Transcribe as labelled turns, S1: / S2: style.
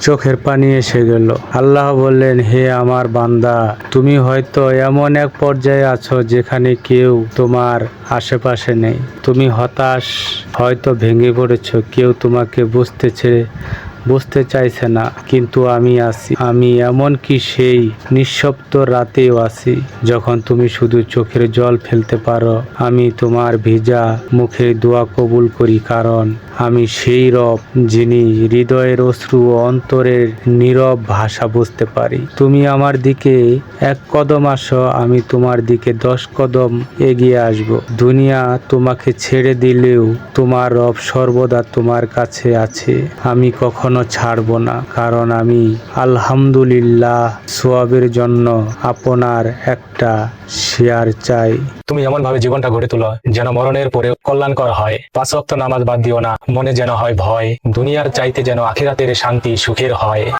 S1: চোখের পানি এসে গেল। আল্লাহ বললেন, হে আমার বান্দা, তুমি হয়তো এমন এক পর্যায়ে আছো যেখানে কেউ তোমার আশেপাশে নেই। তুমি হতাশ, হয়তো ভেঙে পড়েছো, কেউ তোমাকে বুঝতে চাইছে না, কিন্তু আমি আছি। আমি এমনকি সেই নিঃশব্দ রাতেও আছি যখন তুমি শুধু চোখের জল ফেলতে পারো। আমি তোমার ভিজা মুখে দোয়া কবুল করি, কারণ আমি সেই রব যিনি হৃদয়ের অশ্রু ও অন্তরের নীরব ভাষা বুঝতে পারি। তুমি আমার দিকে এক কদম আসো, আমি তোমার দিকে 10 কদম এগিয়ে আসব। দুনিয়া তোমাকে ছেড়ে দিলেও তোমার রব সর্বদা তোমার কাছে আছে। আমি কখনো ছাড়বো না, কারণ আমি আলহামদুলিল্লাহ সোয়াবের জন্য আপনার একটা শেয়ার চাই।
S2: তুমি এমন ভাবে জীবনটা গড়ে তোলো যেন মরণের পরেও কল্যাণকর হয়। 5 ওয়াক্ত নামাজ বাদ দিও না, মনে যেন হয় ভয়, দুনিয়ার চাইতে যেন আখিরাতের শান্তি সুখের হয়।